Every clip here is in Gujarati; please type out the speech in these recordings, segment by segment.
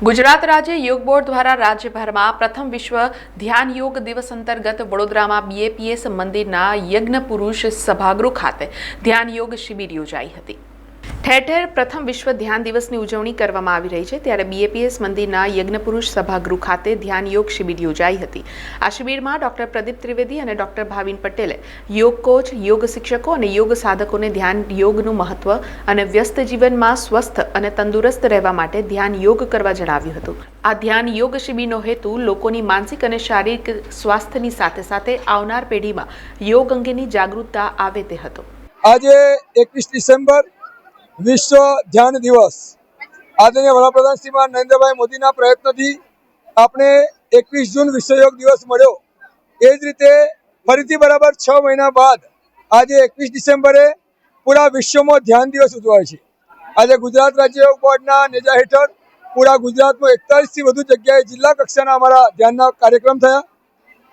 ગુજરાત રાજ્ય યોગ બોર્ડ દ્વારા રાજ્યભરમાં પ્રથમ વિશ્વ ધ્યાન યોગ દિવસ અંતર્ગત વડોદરામાં બીએપીએસ મંદિરના યજ્ઞ પુરુષ સભાગૃહ ખાતે ધ્યાન યોગ શિબિર યોજાઈ હતી। ઠેર ઠેર પ્રથમ વિશ્વ ધ્યાન દિવસની ઉજવણી કરવામાં આવી રહી છે, ત્યારે બીએપીએસ મંદિરના યજ્ઞ પુરુષ સભાગૃહ ખાતે ધ્યાન યોગ શિબિર યોજાઈ હતી। આ શિબિરમાં ડોક્ટર પ્રદીપ ત્રિવેદી અને ડોક્ટર ભાવિન પટેલે યોગ કોચ, યોગ શિક્ષકો અને યોગ સાધકોને ધ્યાન યોગનું મહત્વ અને વ્યસ્ત જીવનમાં સ્વસ્થ અને તંદુરસ્ત રહેવા માટે ધ્યાન યોગ કરવા જણાવ્યું હતું। આ ધ્યાન યોગ શિબિરનો હેતુ લોકોની માનસિક અને શારીરિક સ્વાસ્થ્યની સાથે સાથે આવનાર પેઢીમાં યોગ અંગેની જાગૃતતા આવે તે હતો। આજે 21 ડિસેમ્બર વિશ્વ ધ્યાન દિવસ આદરણીય વડાપ્રધાન શ્રીમાન નરેન્દ્રભાઈ મોદીના પ્રયત્નથી આપણે 21 જૂન વિશ્વ યોગ દિવસ મળ્યો। એ જ રીતે ફરીથી બરાબર 6 મહિના બાદ આજે 21 ડિસેમ્બરે પૂરા વિશ્વમાં ધ્યાન દિવસ ઉજવાય છે। આજે ગુજરાત રાજ્ય યોગ બોર્ડના નેજા હેઠળ પૂરા ગુજરાતમાં 41થી વધુ જગ્યાએ જિલ્લા કક્ષાના અમારા ધ્યાનના કાર્યક્રમ થયા।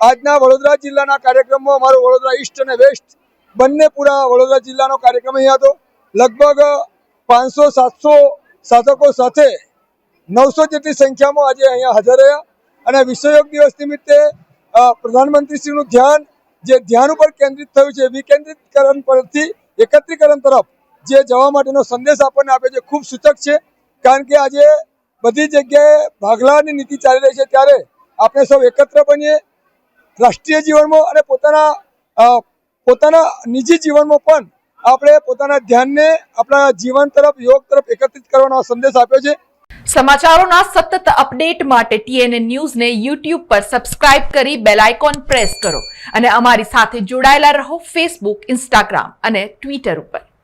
આજના વડોદરા જિલ્લાના કાર્યક્રમમાં અમારો વડોદરા ઈસ્ટ અને વેસ્ટ બંને પૂરા વડોદરા જિલ્લાનો કાર્યક્રમ અહીંયા હતો। લગભગ 500-700 સાધકો સાથે 900 જેટલી સંખ્યામાં આજે અહીંયા હાજર રહ્યા અને વિશ્વ યોગ દિવસ નિમિત્તે પ્રધાનમંત્રીશ્રીનું ધ્યાન જે ધ્યાન ઉપર કેન્દ્રિત થયું છે, વિકેન્દ્રીકરણ પરથી એકત્રીકરણ તરફ જે જવા માટેનો સંદેશ આપણને આપે છે, ખૂબ સૂચક છે। કારણ કે આજે બધી જગ્યાએ ભાગલાની નીતિ ચાલી રહી છે, ત્યારે આપણે સૌ એકત્ર બનીએ રાષ્ટ્રીય જીવનમાં અને પોતાના નિજી જીવનમાં પણ આપણે પોતાના ધ્યાનને આપણા જીવન તરફ, યોગ તરફ એકત્રિત કરવાનો સંદેશ આપ્યો છે। સમાચારોના સતત અપડેટ માટે TNN ન્યૂઝને YouTube પર સબસ્ક્રાઇબ કરી બેલ આઇકોન પ્રેસ કરો અને અમારી સાથે જોડાયેલા રહો Facebook, Instagram અને Twitter ઉપર।